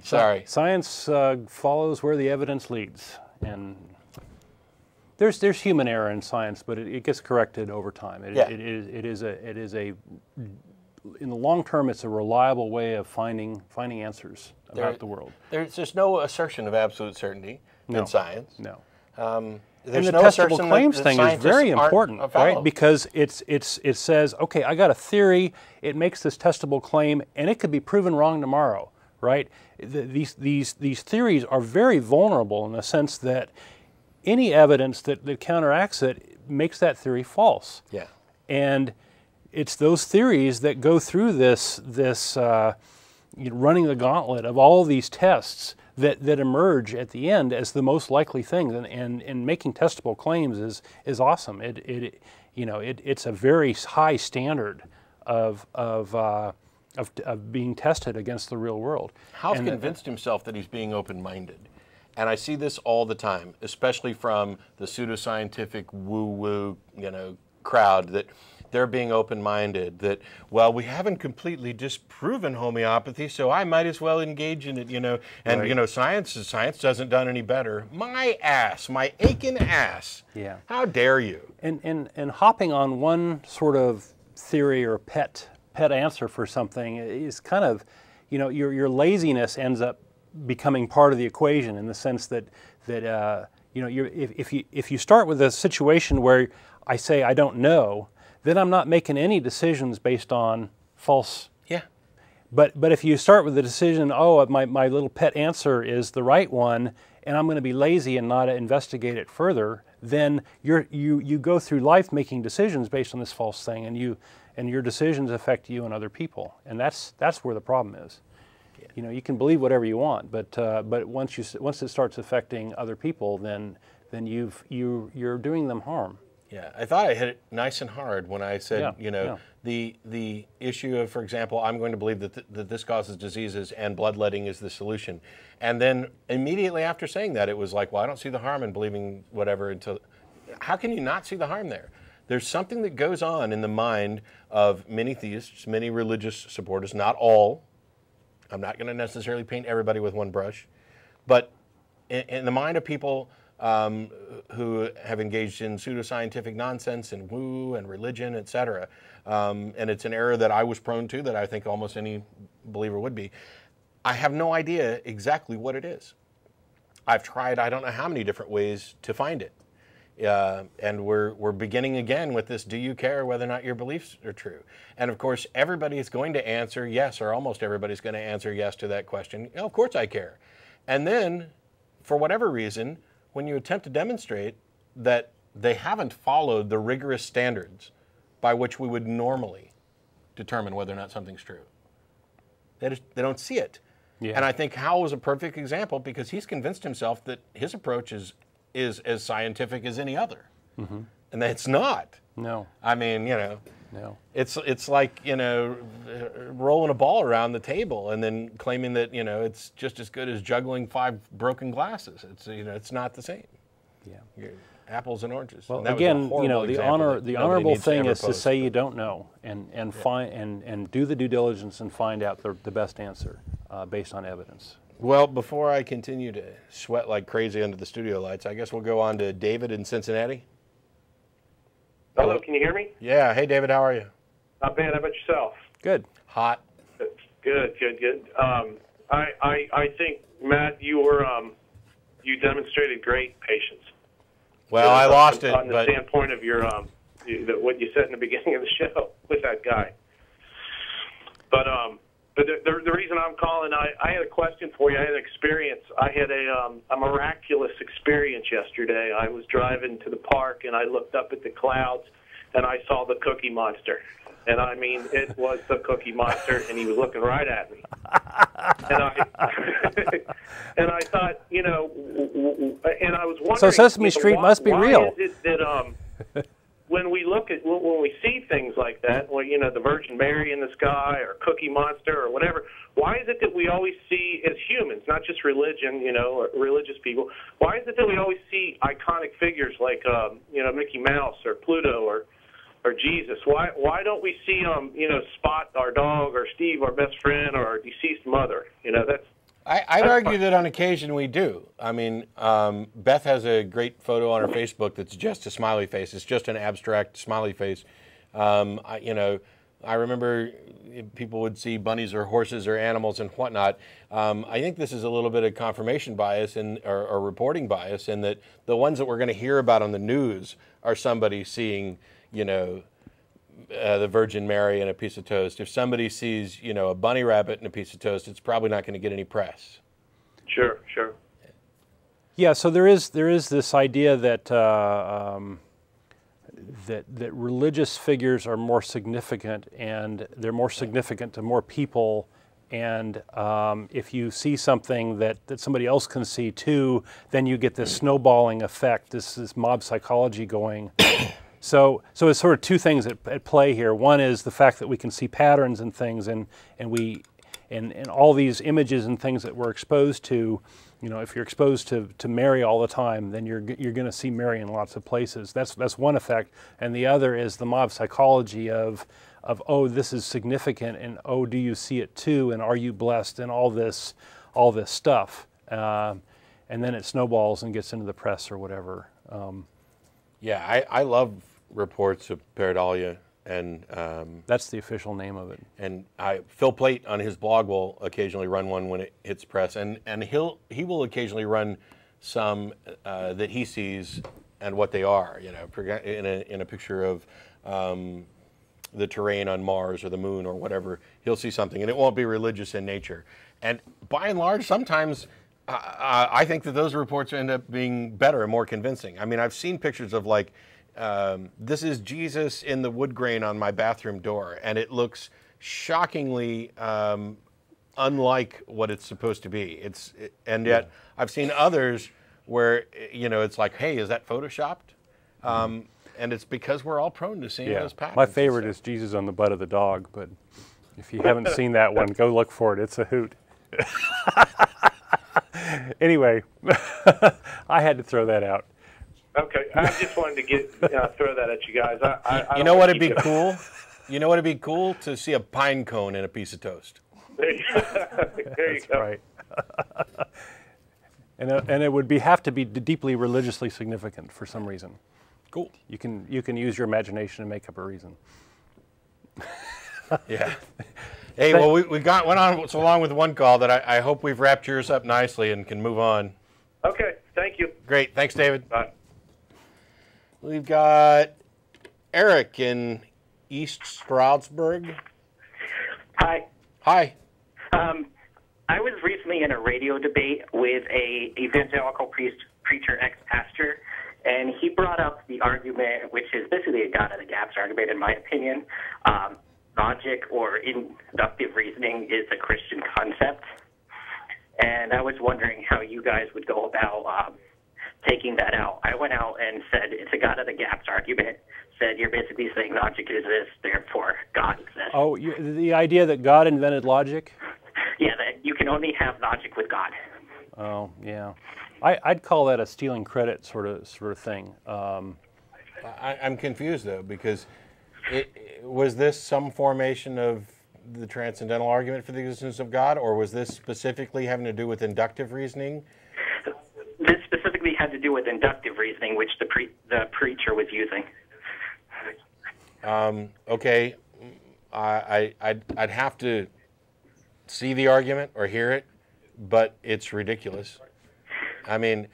Sorry. Science follows where the evidence leads, and there's human error in science, but it gets corrected over time. It is a in the long term, it's a reliable way of finding answers about the world. There's no assertion of absolute certainty in science. No. There's and the no testable claims thing is very important, right? Follow. Because it says, okay, I got a theory, it makes this testable claim, and it could be proven wrong tomorrow, right? These theories are very vulnerable in the sense that any evidence that counteracts it makes that theory false. Yeah. And it's those theories that go through this running the gauntlet of all these tests that emerge at the end as the most likely thing, and making testable claims is awesome. It's a very high standard of being tested against the real world. Hal's convinced himself that he's being open-minded, and I see this all the time, especially from the pseudoscientific woo-woo crowd, that they're being open-minded, that, well, we haven't completely disproven homeopathy, so I might as well engage in it, and right. Science doesn't done any better. My ass, my aching ass. Yeah. How dare you? And hopping on one sort of theory or pet answer for something is kind of, your laziness ends up becoming part of the equation, in the sense that if you start with a situation where I say I don't know, then I'm not making any decisions based on false. Yeah. But if you start with the decision, oh, my little pet answer is the right one, and I'm going to be lazy and not investigate it further, then you go through life making decisions based on this false thing, and your decisions affect you and other people, and that's where the problem is. Yeah. You can believe whatever you want, but once it starts affecting other people, then you're doing them harm. Yeah, I thought I hit it nice and hard when I said, the issue of, for example, I'm going to believe that this causes diseases and bloodletting is the solution. And then immediately after saying that, it was like, well, I don't see the harm in believing whatever until... How can you not see the harm there? There's something that goes on in the mind of many theists, many religious supporters, not all. I'm not going to necessarily paint everybody with one brush. But in the mind of people who have engaged in pseudoscientific nonsense and woo and religion, etc. And it's an error that I was prone to, that I think almost any believer would be. I have no idea exactly what it is. I've tried I don't know how many different ways to find it. And we're beginning again with this, do you care whether or not your beliefs are true? And of course, everybody is going to answer yes, or almost everybody's going to answer yes to that question. Of course I care. And then, for whatever reason, when you attempt to demonstrate that they haven't followed the rigorous standards by which we would normally determine whether or not something's true, they don't see it. Yeah. And I think Hal was a perfect example, because he's convinced himself that his approach is as scientific as any other. Mm-hmm. And that it's not. No. I mean, no. It's like, rolling a ball around the table and then claiming that, it's just as good as juggling 5 broken glasses. It's, it's not the same. Yeah. Apples and oranges. Well, and again, the honorable thing is to say you don't know, and find and do the due diligence and find out the best answer based on evidence. Well, before I continue to sweat like crazy under the studio lights, I guess we'll go on to David in Cincinnati. Hello, can you hear me? Yeah. Hey, David, how are you? Not bad. How about yourself? Good. Hot. Good. I think, Matt, you demonstrated great patience. Well, I lost it. On the standpoint of your what you said in the beginning of the show with that guy. But the reason I'm calling, I had a question for you. I had an experience. I had a miraculous experience yesterday. I was driving to the park, and I looked up at the clouds, and I saw the Cookie Monster. And I mean, it was the Cookie Monster, and he was looking right at me. And I thought, and I was wondering. So Sesame Street must be real. Why is it that when we see things like that, the Virgin Mary in the sky, or Cookie Monster, or whatever, why is it that we always see, as humans, not just religion, or religious people, why is it that we always see iconic figures like, Mickey Mouse or Pluto or Jesus? Why don't we see Spot, our dog, or Steve, our best friend, or our deceased mother? I'd argue that on occasion we do. I mean, Beth has a great photo on her Facebook that's just a smiley face. It's just an abstract smiley face. I remember people would see bunnies or horses or animals and whatnot. I think this is a little bit of confirmation bias or reporting bias in that the ones that we're going to hear about on the news are somebody seeing, the Virgin Mary and a piece of toast. If somebody sees, a bunny rabbit and a piece of toast, it's probably not going to get any press. Sure. Yeah, so there is this idea that that religious figures are more significant, and they're more significant to more people. And if you see something that somebody else can see too, then you get this snowballing effect, this mob psychology going. So it's sort of two things at play here. One is the fact that we can see patterns and things, and all these images and things that we're exposed to. If you're exposed to Mary all the time, then you're going to see Mary in lots of places. That's one effect, and the other is the mob psychology of oh, this is significant, and oh, do you see it too, and are you blessed, and all this stuff, and then it snowballs and gets into the press or whatever. Yeah, I love reports of pareidolia, and that's the official name of it. And Phil Plait on his blog will occasionally run one when it hits press, and he will occasionally run some that he sees and what they are. In a picture of the terrain on Mars or the moon or whatever, he'll see something, and it won't be religious in nature. And by and large, sometimes I think that those reports end up being better and more convincing. I mean, I've seen pictures of this is Jesus in the wood grain on my bathroom door, and it looks shockingly unlike what it's supposed to be. And yet I've seen others where it's like, hey, is that photoshopped? And it's because we're all prone to seeing those patterns. My favorite is Jesus on the butt of the dog, but if you haven't seen that one, go look for it. It's a hoot. Anyway, I had to throw that out. Okay, I just wanted to throw that at you guys. You know what'd be cool? You know what'd be cool? To see a pine cone in a piece of toast. There you That's go. Right. And it would have to be deeply religiously significant for some reason. Cool. You can use your imagination to make up a reason. Yeah. Hey, well, we went on so long with one call that I hope we've wrapped yours up nicely and can move on. Okay, thank you. Great. Thanks, David. Bye. We've got Eric in East Stroudsburg. Hi. Hi. I was recently in a radio debate with a evangelical preacher, ex-pastor, and he brought up the argument, which is basically a God of the gaps argument, in my opinion. Logic or inductive reasoning is a Christian concept, and I was wondering how you guys would go about taking that out. I went out and said it's a God of the gaps argument. Said you're basically saying logic exists, therefore God exists. Oh, the idea that God invented logic? Yeah, that you can only have logic with God. Oh, yeah. I'd call that a stealing credit sort of thing. I'm confused though, because was this some formation of the transcendental argument for the existence of God, or was this specifically having to do with inductive reasoning? This specifically had to do with inductive reasoning, which the preacher was using. Okay, I'd have to see the argument or hear it, but it's ridiculous. I mean,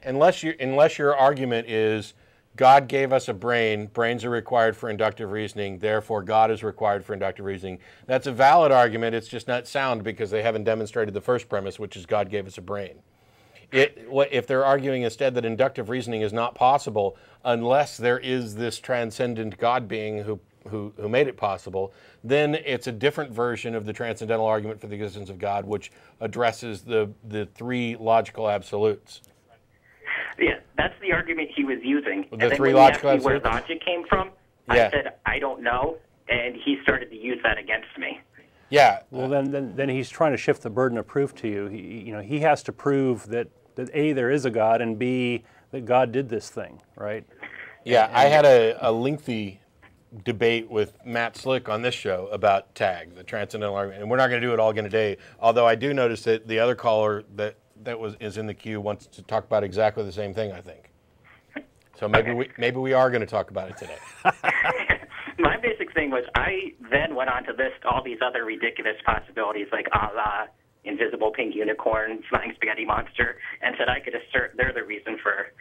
unless your argument is God gave us a brain, brains are required for inductive reasoning, therefore God is required for inductive reasoning. That's a valid argument, it's just not sound because they haven't demonstrated the first premise, which is God gave us a brain. If they're arguing instead that inductive reasoning is not possible unless there is this transcendent God being who made it possible, then it's a different version of the transcendental argument for the existence of God, which addresses the three logical absolutes. Yeah, that's the argument he was using. The and then three when logical he asked me absolutes? where logic came from, Yeah. I said, I don't know, and he started to use that against me. Yeah. Well, then he's trying to shift the burden of proof to you. He has to prove that A, there is a God, and B, that God did this thing, right? Yeah, I had a lengthy debate with Matt Slick on this show about tag, the transcendental argument, and we're not going to do it all again today. Although I do notice that the other caller that is in the queue wants to talk about exactly the same thing, I think. So maybe we are going to talk about it today. My basic thing was I then went on to list all these other ridiculous possibilities, like a la invisible pink unicorn, flying spaghetti monster, and said I could assert they're the reason for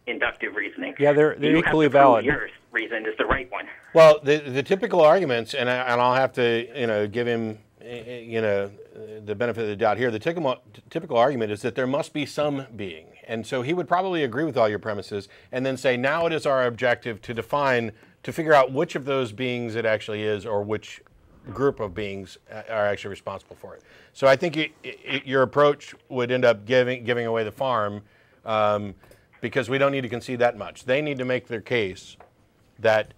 inductive reasoning. Yeah, they're equally valid. Your reason is the right one. Well, the typical arguments, and I'll have to give him the benefit of the doubt here. The typical argument is that there must be some being, and so he would probably agree with all your premises, and then say now it is our objective to figure out which of those beings it actually is, or which group of beings are actually responsible for it. So I think your approach would end up giving away the farm, because we don't need to concede that much. They need to make their case that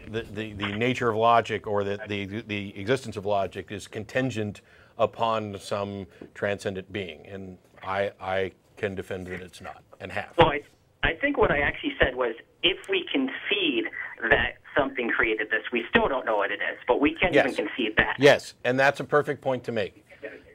the nature of logic, or that the existence of logic, is contingent upon some transcendent being, and I can defend that it's not, and have. Well, I think what I actually said was, if we concede that something created this, we still don't know what it is, but we can't even concede that. Yes, and that's a perfect point to make.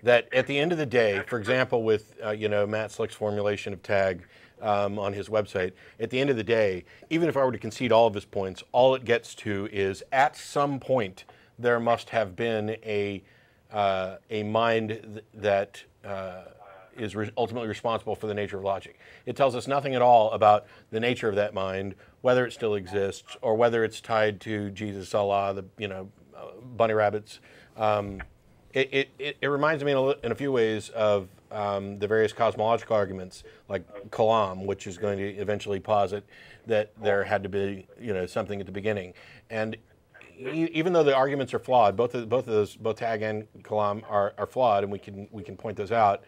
That at the end of the day, for example, with Matt Slick's formulation of tag on his website, at the end of the day, even if I were to concede all of his points, all it gets to is at some point there must have been a mind that is ultimately responsible for the nature of logic. It tells us nothing at all about the nature of that mind, whether it still exists, or whether it's tied to Jesus, Allah, the bunny rabbits. It reminds me in a few ways of the various cosmological arguments, like Kalam, which is going to eventually posit that there had to be something at the beginning. And even though the arguments are flawed, both Tag and Kalam are flawed, and we can point those out.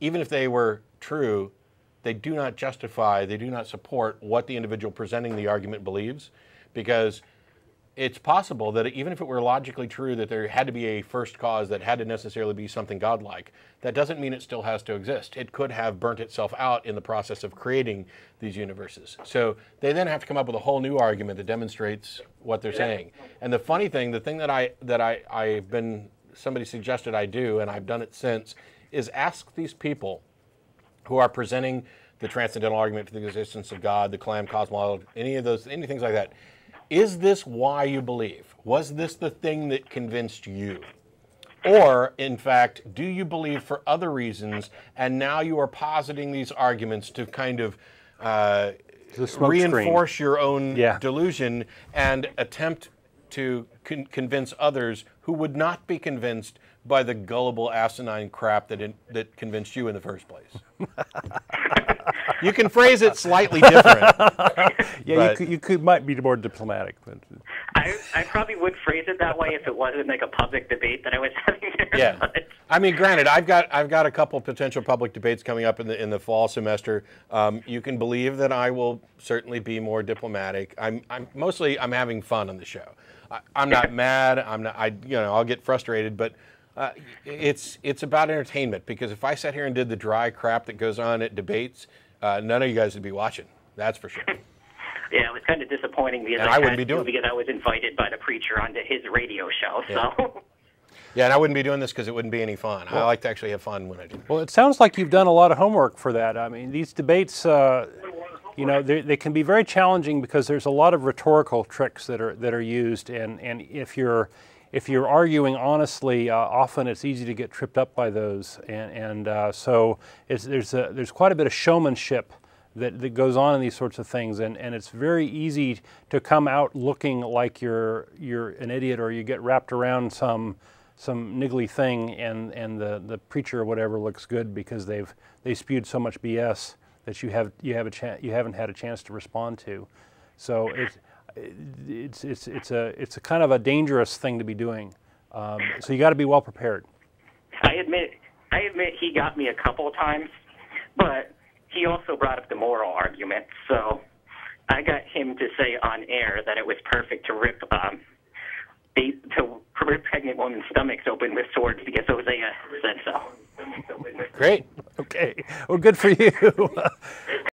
Even if they were true, they do not justify, they do not support what the individual presenting the argument believes, because it's possible that even if it were logically true that there had to be a first cause that had to necessarily be something godlike, that doesn't mean it still has to exist. It could have burnt itself out in the process of creating these universes. So they then have to come up with a whole new argument that demonstrates what they're saying. And the funny thing, the thing that I've been, somebody suggested I do, and I've done it since, is ask these people who are presenting the transcendental argument for the existence of God, the Kalam cosmology, anything like that. Is this why you believe? Was this the thing that convinced you? Or, in fact, do you believe for other reasons, and now you are positing these arguments to kind of reinforce your own delusion and attempt to convince others who would not be convinced by the gullible, asinine crap that convinced you in the first place? You can phrase it slightly different. You might be more diplomatic. But I probably would phrase it that way if it wasn't like a public debate that I was having there. Yeah, I mean, granted, I've got a couple potential public debates coming up in the fall semester. You can believe that I will certainly be more diplomatic. I'm having fun on the show. I'm not mad. I'll get frustrated, but it's about entertainment, because if I sat here and did the dry crap that goes on at debates, none of you guys would be watching. That's for sure. Yeah, it was kind of disappointing because I was invited by the preacher onto his radio show. So. Yeah, and I wouldn't be doing this because it wouldn't be any fun. I like to actually have fun when I do this. Well, it sounds like you've done a lot of homework for that. I mean, these debates, they can be very challenging because there's a lot of rhetorical tricks that are used, and if you're arguing honestly, often it's easy to get tripped up by those, so there's quite a bit of showmanship that goes on in these sorts of things, and it's very easy to come out looking like you're an idiot, or you get wrapped around some niggly thing, and the preacher or whatever looks good because they spewed so much BS that you haven't had a chance to respond to. So it's a kind of a dangerous thing to be doing. So you got to be well prepared. I admit he got me a couple of times, but he also brought up the moral argument. So I got him to say on air that it was perfect to rip pregnant women's stomachs open with swords because Hosea said so. Great. Okay. Well, good for you.